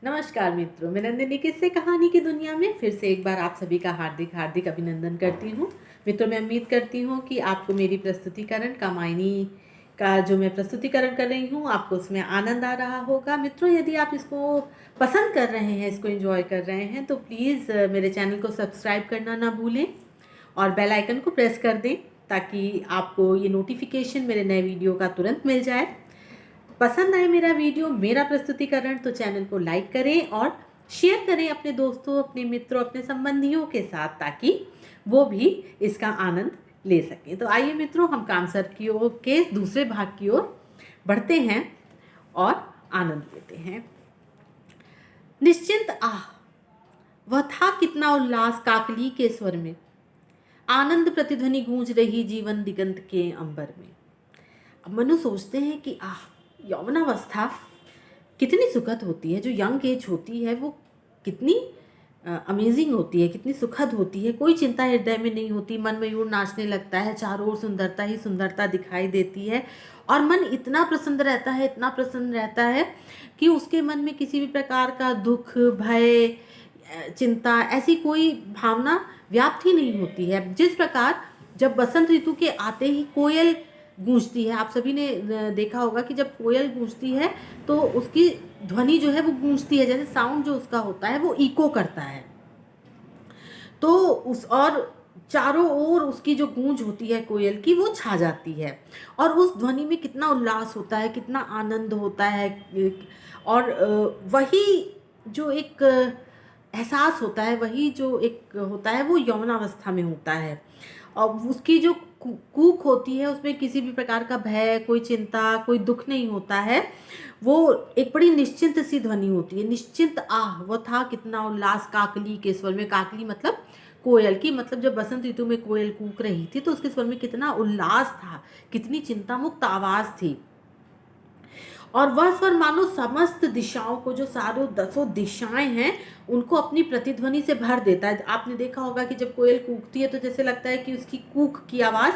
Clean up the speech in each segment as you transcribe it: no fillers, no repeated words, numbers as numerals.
नमस्कार मित्रों, मैं नंदिनी किस्से कहानी की दुनिया में फिर से एक बार आप सभी का हार्दिक हार्दिक अभिनंदन करती हूँ। मित्रों, मैं उम्मीद करती हूँ कि आपको मेरी प्रस्तुतिकरण कामायनी का जो मैं प्रस्तुतिकरण कर रही हूँ आपको उसमें आनंद आ रहा होगा। मित्रों, यदि आप इसको पसंद कर रहे हैं, इसको एंजॉय कर रहे हैं तो प्लीज़ मेरे चैनल को सब्सक्राइब करना ना भूलें और बेल आइकन को प्रेस कर दें ताकि आपको ये नोटिफिकेशन मेरे नए वीडियो का तुरंत मिल जाए। पसंद आए मेरा वीडियो, मेरा प्रस्तुतिकरण तो चैनल को लाइक करें और शेयर करें अपने दोस्तों, अपने मित्रों, अपने संबंधियों के साथ ताकि वो भी इसका आनंद ले सकें। तो आइए मित्रों, हम कामसर की ओर के दूसरे भाग की ओर बढ़ते हैं और आनंद लेते हैं। निश्चिंत आह, वह था कितना उल्लास काकली के स्वर में, आनंद प्रतिध्वनि गूंज रही जीवन दिगंत के अंबर में। अब मनु सोचते हैं कि आह, यौवनावस्था कितनी सुखद होती है। जो यंग एज होती है वो कितनी अमेजिंग होती है, कितनी सुखद होती है। कोई चिंता हृदय में नहीं होती, मन मयूर नाचने लगता है, चारों ओर सुंदरता ही सुंदरता दिखाई देती है और मन इतना प्रसन्न रहता है, इतना प्रसन्न रहता है कि उसके मन में किसी भी प्रकार का दुख, भय, चिंता ऐसी कोई भावना व्याप्त ही नहीं होती है। जिस प्रकार जब बसंत ऋतु के आते ही कोयल गूंजती है, आप सभी ने देखा होगा कि जब कोयल गूंजती है तो उसकी ध्वनि जो है वो गूंजती है, जैसे साउंड जो उसका होता है वो इको करता है। तो उस और चारों ओर उसकी जो गूंज होती है कोयल की वो छा जाती है और उस ध्वनि में कितना उल्लास होता है, कितना आनंद होता है। और वही जो एक एहसास होता है, वही जो एक होता है वो यौवनावस्था में होता है। और उसकी जो कूक होती है उसमें किसी भी प्रकार का भय, कोई चिंता, कोई दुख नहीं होता है। वो एक बड़ी निश्चिंत सी ध्वनि होती है। निश्चिंत आह, वो था कितना उल्लास काकली के स्वर में। काकली मतलब कोयल की, मतलब जब बसंत ऋतु में कोयल कूक रही थी तो उसके स्वर में कितना उल्लास था, कितनी चिंता मुक्त आवाज थी। और वह स्वर मानो समस्त दिशाओं को, जो सारों 10 दिशाएं हैं उनको अपनी प्रतिध्वनि से भर देता है। आपने देखा होगा कि जब कोयल कूकती है तो जैसे लगता है कि उसकी कूक की आवाज़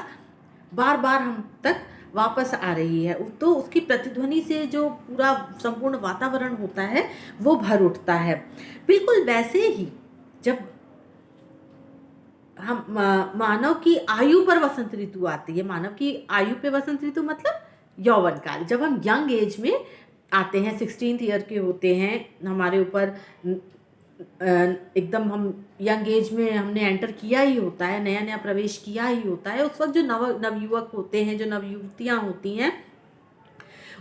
बार बार हम तक वापस आ रही है। तो उसकी प्रतिध्वनि से जो पूरा संपूर्ण वातावरण होता है वो भर उठता है। बिल्कुल वैसे ही जब हम मानव की आयु पर वसंत ऋतु आती है, मानव की आयु पे वसंत ऋतु मतलब यौवन काल, जब हम यंग एज में आते हैं, 16th ईयर के होते हैं हमारे ऊपर, एकदम हम यंग एज में हमने एंटर किया ही होता है, नया नया प्रवेश किया ही होता है। उस वक्त जो नवयुवक होते हैं, जो नवयुवतियाँ होती हैं,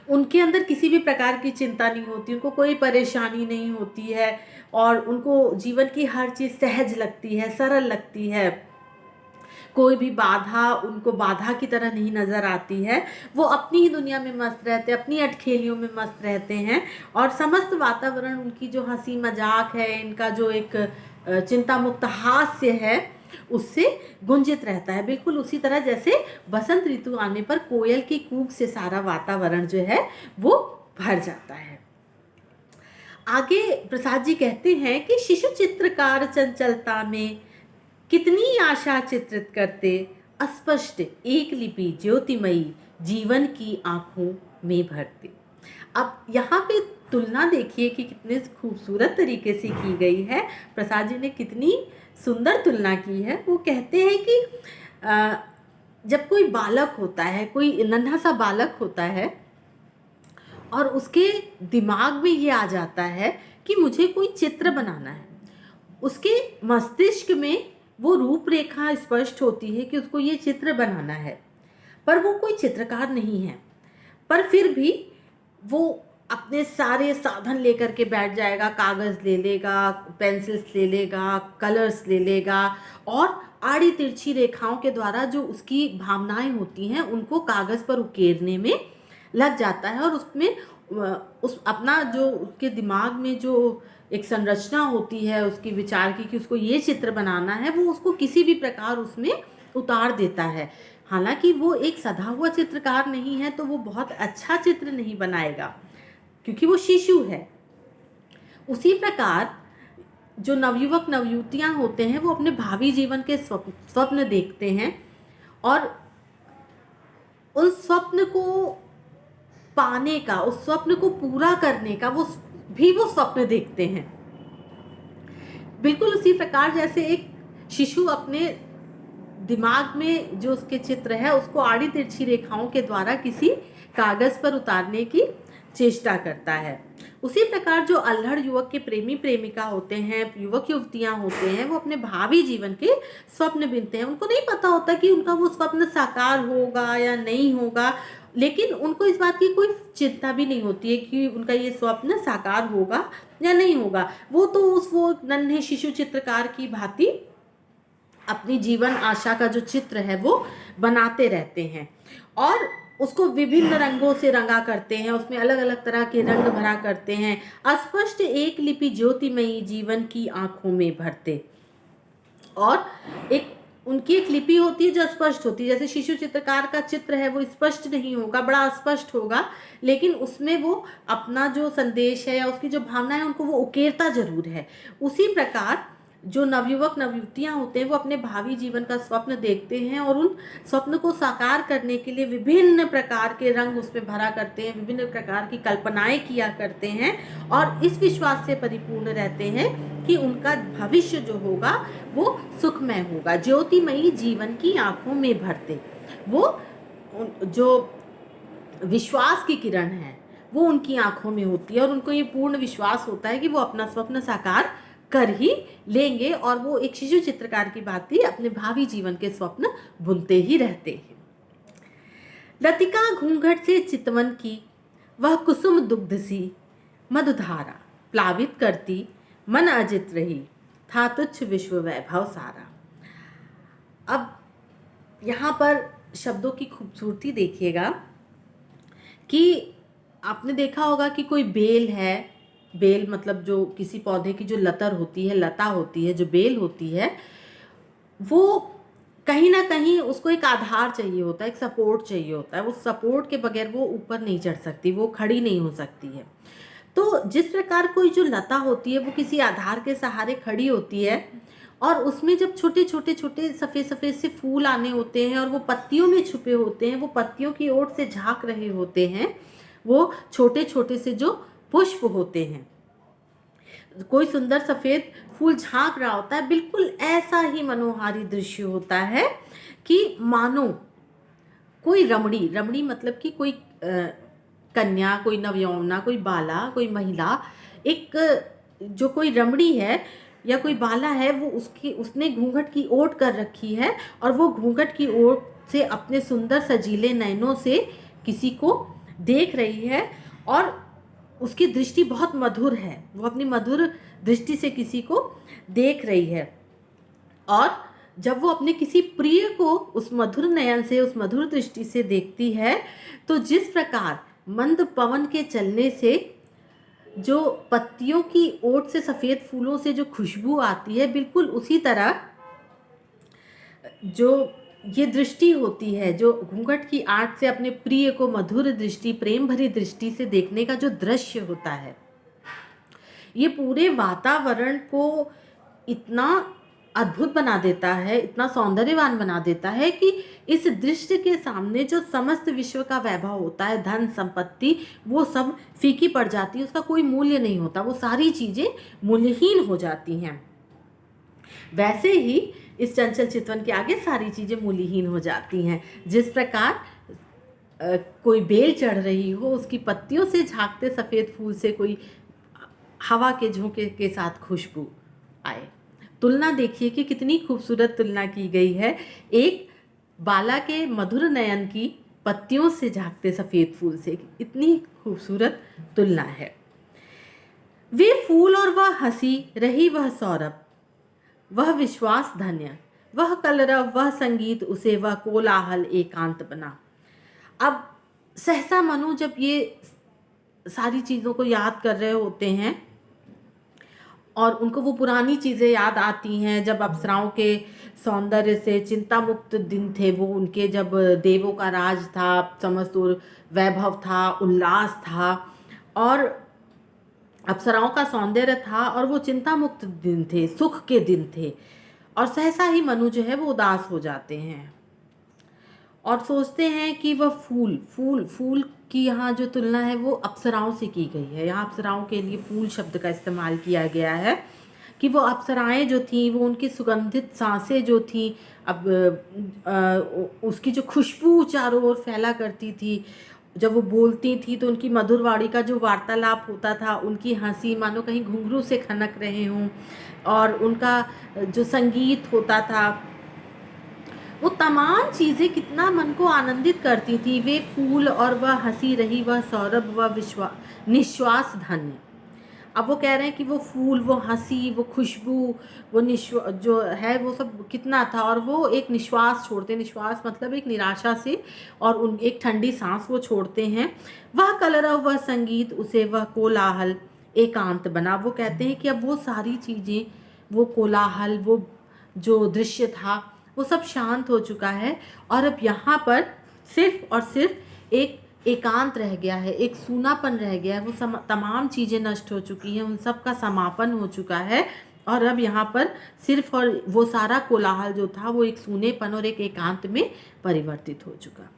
उनके अंदर किसी भी प्रकार की चिंता नहीं होती, उनको कोई परेशानी नहीं होती है और उनको जीवन की हर चीज़ सहज लगती है, सरल लगती है। कोई भी बाधा उनको बाधा की तरह नहीं नज़र आती है। वो अपनी ही दुनिया में मस्त रहते हैं, अपनी अटखेलियों में मस्त रहते हैं और समस्त वातावरण, उनकी जो हंसी मजाक है, इनका जो एक चिंता मुक्त हास्य है उससे गुंजित रहता है। बिल्कुल उसी तरह जैसे बसंत ऋतु आने पर कोयल की कूक से सारा वातावरण जो है वो भर जाता है। आगे प्रसाद जी कहते हैं कि शिशु चित्रकार चंचलता में कितनी आशा चित्रित करते, अस्पष्ट एक लिपि ज्योतिमयी जीवन की आंखों में भरते। अब यहाँ पे तुलना देखिए कि कितने खूबसूरत तरीके से की गई है। प्रसाद जी ने कितनी सुंदर तुलना की है। वो कहते हैं कि जब कोई बालक होता है, कोई नन्हा सा बालक होता है और उसके दिमाग में ये आ जाता है कि मुझे कोई चित्र बनाना है, उसके मस्तिष्क में वो रूपरेखा स्पष्ट होती है कि उसको ये चित्र बनाना है, पर वो कोई चित्रकार नहीं है, पर फिर भी वो अपने सारे साधन लेकर के बैठ जाएगा। कागज़ ले लेगा, पेंसिल्स ले लेगा, कलर्स ले लेगा और आड़ी तिरछी रेखाओं के द्वारा जो उसकी भावनाएं होती हैं उनको कागज़ पर उकेरने में लग जाता है और उसमें उस अपना जो उसके दिमाग में जो एक संरचना होती है उसकी विचार की कि उसको ये चित्र बनाना है, वो उसको किसी भी प्रकार उसमें उतार देता है। हालांकि वो एक सधा हुआ चित्रकार नहीं है तो वो बहुत अच्छा चित्र नहीं बनाएगा क्योंकि वो शिशु है। उसी प्रकार जो नवयुवक नवयुवतियाँ होते हैं वो अपने भावी जीवन के स्वप्न देखते हैं और उस स्वप्न को पाने का, उस स्वप्न को पूरा करने का वो भी वो स्वप्न देखते हैं। बिल्कुल उसी प्रकार जैसे एक शिशु अपने दिमाग में जो उसके चित्र है उसको आड़ी तिरछी रेखाओं के द्वारा किसी कागज पर उतारने की चेष्टा करता है, उसी प्रकार जो अल्हड़ युवक के प्रेमी प्रेमिका होते हैं, युवक युवतियां होते हैं, वो अपने भावी जीवन के स्वप्न बुनते हैं। उनको नहीं पता होता कि उनका वो स्वप्न साकार होगा या नहीं होगा, लेकिन उनको इस बात की कोई चिंता भी नहीं होती है कि उनका ये स्वप्न साकार होगा या नहीं होगा। वो तो वो नन्हे शिशु चित्रकार की भांति अपनी जीवन आशा का जो चित्र है वो बनाते रहते हैं और उसको विभिन्न रंगों से रंगा करते हैं, उसमें अलग अलग तरह के रंग भरा करते हैं। अस्पष्ट एक लिपि ज्योतिमयी जीवन की आंखों में भरते। और एक उनकी एक लिपि होती है जो स्पष्ट होती है, जैसे शिशु चित्रकार का चित्र है वो स्पष्ट नहीं होगा, बड़ा अस्पष्ट होगा, लेकिन उसमें वो अपना जो संदेश है या उसकी जो भावना है उनको वो उकेरता जरूर है। उसी प्रकार जो नवयुवक नवयुवतियां होते हैं वो अपने भावी जीवन का स्वप्न देखते हैं और उन स्वप्न को साकार करने के लिए विभिन्न प्रकार के रंग उसमें भरा करते हैं, विभिन्न प्रकार की कल्पनाएं किया करते हैं और इस विश्वास से परिपूर्ण रहते हैं कि उनका भविष्य जो होगा वो सुखमय होगा। ज्योतिमयी जीवन की आंखों में भरते, वो जो विश्वास की किरण है वो उनकी आंखों में होती है और उनको ये पूर्ण विश्वास होता है कि वो अपना स्वप्न साकार कर ही लेंगे और वो एक शिशु चित्रकार की भांति अपने भावी जीवन के स्वप्न बुनते ही रहते हैं। लतिका घूंघट से चितवन की वह कुसुम दुग्ध सी मधुधारा, प्लावित करती मन अजित रही, था तुच्छ विश्व वैभव सारा। अब यहाँ पर शब्दों की खूबसूरती देखिएगा कि आपने देखा होगा कि कोई बेल है, बेल मतलब जो किसी पौधे की जो लतर होती है, लता होती है, जो बेल होती है, वो कहीं ना कहीं उसको एक आधार चाहिए होता है, एक सपोर्ट चाहिए होता है। वो सपोर्ट के बगैर वो ऊपर नहीं चढ़ सकती, वो खड़ी नहीं हो सकती है। तो जिस प्रकार कोई जो लता होती है वो किसी आधार के सहारे खड़ी होती है और उसमें जब छोटे छोटे छोटे सफ़ेद सफ़ेद से फूल आने होते हैं और वो पत्तियों में छुपे होते हैं, वो पत्तियों की ओर से झांक रहे होते हैं, वो छोटे छोटे से जो पुष्प होते हैं, कोई सुंदर सफ़ेद फूल झांक रहा होता है, बिल्कुल ऐसा ही मनोहारी दृश्य होता है कि मानो कोई रमणी, रमणी मतलब कि कोई कन्या, कोई नवयौवना, कोई बाला, कोई महिला, एक जो कोई रमणी है या कोई बाला है, वो उसने घूंघट की ओट कर रखी है और वो घूंघट की ओट से अपने सुंदर सजीले नयनों से किसी को देख रही है और उसकी दृष्टि बहुत मधुर है, वो अपनी मधुर दृष्टि से किसी को देख रही है। और जब वो अपने किसी प्रिय को उस मधुर नयन से, उस मधुर दृष्टि से देखती है, तो जिस प्रकार मंद पवन के चलने से जो पत्तियों की ओट से सफ़ेद फूलों से जो खुशबू आती है, बिल्कुल उसी तरह जो ये दृष्टि होती है, जो घूंघट की आड़ से अपने प्रिय को मधुर दृष्टि, प्रेम भरी दृष्टि से देखने का जो दृश्य होता है, ये पूरे वातावरण को इतना अद्भुत बना देता है, इतना सौंदर्यवान बना देता है कि इस दृश्य के सामने जो समस्त विश्व का वैभव होता है, धन संपत्ति, वो सब फीकी पड़ जाती है, उसका कोई मूल्य नहीं होता, वो सारी चीज़ें मूल्यहीन हो जाती हैं। वैसे ही इस चंचल चितवन के आगे सारी चीज़ें मूल्यहीन हो जाती हैं। जिस प्रकार कोई बेल चढ़ रही हो, उसकी पत्तियों से झांकते सफ़ेद फूल से कोई हवा के झोंके के साथ खुशबू आए। तुलना देखिए कि कितनी खूबसूरत तुलना की गई है, एक बाला के मधुर नयन की पत्तियों से झांकते सफ़ेद फूल से, इतनी खूबसूरत तुलना है। वे फूल और वह हंसी रही, वह सौरभ, वह विश्वास धन्य, वह कलरव, वह संगीत उसे, वह कोलाहल एकांत बना। अब सहसा मनु जब ये सारी चीज़ों को याद कर रहे होते हैं और उनको वो पुरानी चीज़ें याद आती हैं, जब अप्सराओं के सौंदर्य से चिंता मुक्त दिन थे वो, उनके जब देवों का राज था, समस्त वैभव था, उल्लास था और अप्सराओं का सौंदर्य था और वो चिंता मुक्त दिन थे, सुख के दिन थे, और सहसा ही मनु जो है वो उदास हो जाते हैं। और सोचते हैं कि वह फूल फूल फूल की यहाँ जो तुलना है वो अप्सराओं से की गई है। यहाँ अप्सराओं के लिए फूल शब्द का इस्तेमाल किया गया है कि वो अप्सराएं जो थीं, वो उनकी सुगंधित सांसें जो थीं, अब उसकी जो खुशबू चारों ओर फैला करती थी। जब वो बोलती थी तो उनकी मधुर वाणी का जो वार्तालाप होता था, उनकी हंसी मानो कहीं घुंघरू से खनक रहे हों, और उनका जो संगीत होता था, वो तमाम चीज़ें कितना मन को आनंदित करती थी। वे फूल और वह हंसी रही, वह सौरभ, वह निश्वास धन्य। अब वो कह रहे हैं कि वो फूल, वो हंसी, वो खुशबू, वो जो है वो सब कितना था, और वो एक निश्वास छोड़ते, निश्वास मतलब एक निराशा से, और उन एक ठंडी सांस वो छोड़ते हैं। वह कलरव, वह संगीत, उसे वह कोलाहल एकांत बना। वो कहते हैं कि अब वो सारी चीज़ें, वो कोलाहल, वो जो दृश्य था, वो सब शांत हो चुका है, और अब यहाँ पर सिर्फ और सिर्फ एक एकांत रह गया है, एक सूनापन रह गया है। वो तमाम चीज़ें नष्ट हो चुकी हैं, उन सब का समापन हो चुका है, और अब यहाँ पर सिर्फ और वो सारा कोलाहल जो था वो एक सूनेपन और एक एकांत में परिवर्तित हो चुका।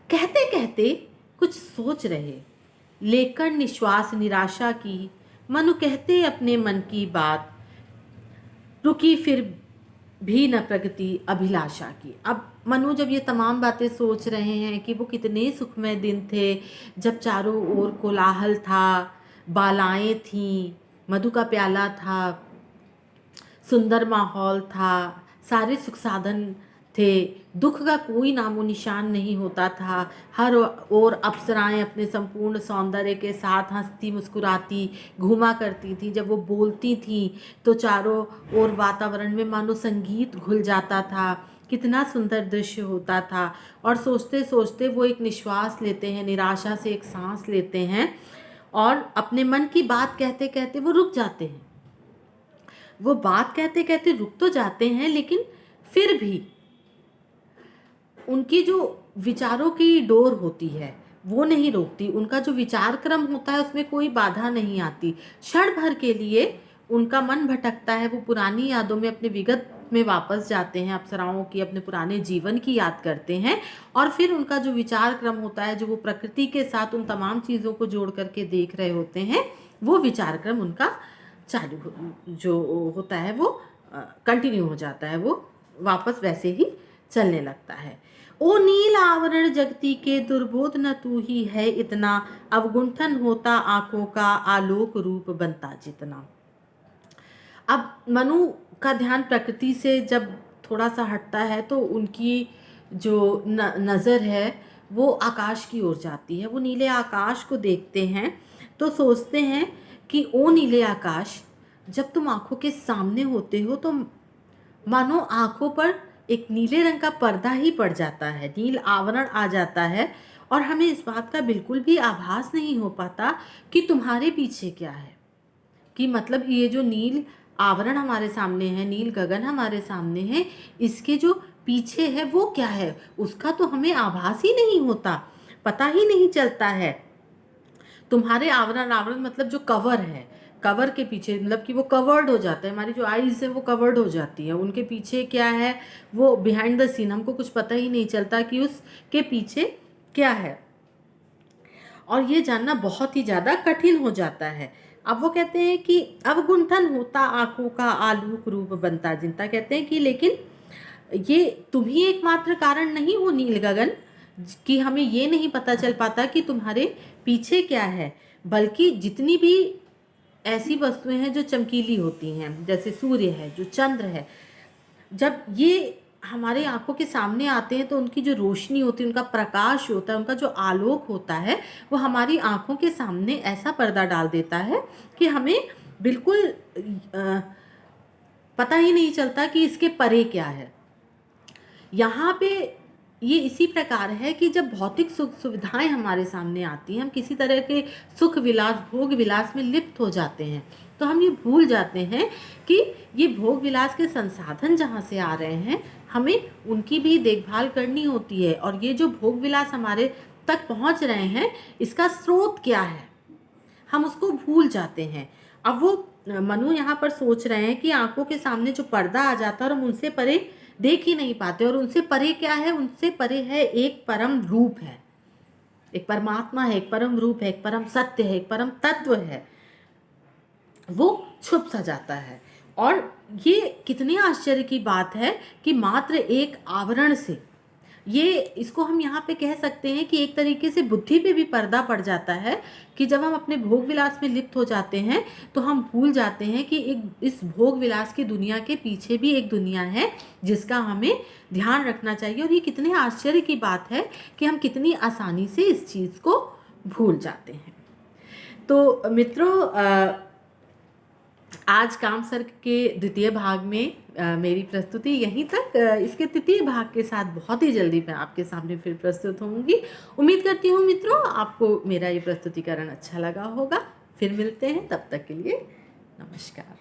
कहते कहते कुछ सोच रहे, लेकर निश्वास निराशा की, मनु कहते अपने मन की बात, रुकी फिर भी न प्रगति अभिलाषा की। अब मनु जब ये तमाम बातें सोच रहे हैं कि वो कितने सुखमय दिन थे, जब चारों ओर कोलाहल था, बालाएं थीं, मधु का प्याला था, सुंदर माहौल था, सारे सुख साधन थे, दुख का कोई नामो निशान नहीं होता था, हर ओर अप्सराएं अपने संपूर्ण सौंदर्य के साथ हंसती मुस्कुराती घूमा करती थी। जब वो बोलती थी तो चारों ओर वातावरण में मानो संगीत घुल जाता था, कितना सुंदर दृश्य होता था। और सोचते सोचते वो एक निश्वास लेते हैं, निराशा से एक सांस लेते हैं, और अपने मन की बात कहते कहते वो रुक जाते हैं। वो बात कहते कहते रुक तो जाते हैं, लेकिन फिर भी उनकी जो विचारों की डोर होती है वो नहीं रोकती। उनका जो विचार क्रम होता है उसमें कोई बाधा नहीं आती। क्षण भर के लिए उनका मन भटकता है, वो पुरानी यादों में, अपने विगत में वापस जाते हैं, अप्सराओं की, अपने पुराने जीवन की याद करते हैं, और फिर उनका जो विचार क्रम होता है, जो वो प्रकृति के साथ उन तमाम चीज़ों को जोड़ करके देख रहे होते हैं, वो विचार क्रम उनका चालू जो होता है वो कंटिन्यू हो जाता है, वो वापस वैसे ही चलने लगता है। ओ नील आवरण जगती के दुर्बोध न तू ही है इतना, अवगुंठन होता आंखों का आलोक रूप बनता जितना। अब मनु का ध्यान प्रकृति से जब थोड़ा सा हटता है तो उनकी जो नज़र है वो आकाश की ओर जाती है। वो नीले आकाश को देखते हैं तो सोचते हैं कि ओ नीले आकाश, जब तुम आंखों के सामने होते हो तो मानो आंखों पर एक नीले रंग का पर्दा ही पड़ जाता है, नील आवरण आ जाता है, और हमें इस बात का बिल्कुल भी आभास नहीं हो पाता कि तुम्हारे पीछे क्या है। कि मतलब ये जो नील आवरण हमारे सामने है, नील गगन हमारे सामने है, इसके जो पीछे है वो क्या है, उसका तो हमें आभास ही नहीं होता, पता ही नहीं चलता है। तुम्हारे आवरण मतलब जो कवर है, कवर के पीछे मतलब कि वो कवर्ड हो जाता है, हमारी जो आईज है वो कवर्ड हो जाती है, उनके पीछे क्या है, वो बिहाइंड द सीन, हमको कुछ पता ही नहीं चलता कि उसके पीछे क्या है, और ये जानना बहुत ही ज़्यादा कठिन हो जाता है। अब वो कहते हैं कि अवगुंठन होता आंखों का आलोक रूप बनता जिनता, कहते हैं कि लेकिन ये तुम ही एकमात्र कारण नहीं हो नील गगन, कि हमें ये नहीं पता चल पाता कि तुम्हारे पीछे क्या है, बल्कि जितनी भी ऐसी वस्तुएं हैं जो चमकीली होती हैं, जैसे सूर्य है, जो चंद्र है, जब ये हमारे आंखों के सामने आते हैं तो उनकी जो रोशनी होती है, उनका प्रकाश होता है, उनका जो आलोक होता है, वो हमारी आंखों के सामने ऐसा पर्दा डाल देता है कि हमें बिल्कुल पता ही नहीं चलता कि इसके परे क्या है। यहाँ पे ये इसी प्रकार है कि जब भौतिक सुख सुविधाएं हमारे सामने आती हैं, हम किसी तरह के सुख विलास, भोग विलास में लिप्त हो जाते हैं, तो हम ये भूल जाते हैं कि ये भोग विलास के संसाधन जहाँ से आ रहे हैं, हमें उनकी भी देखभाल करनी होती है, और ये जो भोग विलास हमारे तक पहुँच रहे हैं, इसका स्रोत क्या है, हम उसको भूल जाते हैं। अब वो मनु यहाँ पर सोच रहे हैं कि आंखों के सामने जो पर्दा आ जाता है और हम उनसे परे देख ही नहीं पाते। और उनसे परे क्या है? उनसे परे है एक परम रूप है, एक परमात्मा है, एक परम रूप है, एक परम सत्य है, एक परम तत्व है, वो छुप सा जाता है। और ये कितनी आश्चर्य की बात है कि मात्र एक आवरण से, ये इसको हम यहाँ पे कह सकते हैं कि एक तरीके से बुद्धि पे भी पर्दा पड़ जाता है कि जब हम अपने भोग विलास में लिप्त हो जाते हैं तो हम भूल जाते हैं कि एक इस भोग विलास की दुनिया के पीछे भी एक दुनिया है जिसका हमें ध्यान रखना चाहिए। और ये कितने आश्चर्य की बात है कि हम कितनी आसानी से इस चीज़ को भूल जाते हैं। तो मित्रों, आज कामसर्ग के द्वितीय भाग में मेरी प्रस्तुति यहीं तक। इसके तृतीय भाग के साथ बहुत ही जल्दी मैं आपके सामने फिर प्रस्तुत होंगी। उम्मीद करती हूँ मित्रों आपको मेरा ये प्रस्तुतिकरण अच्छा लगा होगा। फिर मिलते हैं, तब तक के लिए नमस्कार।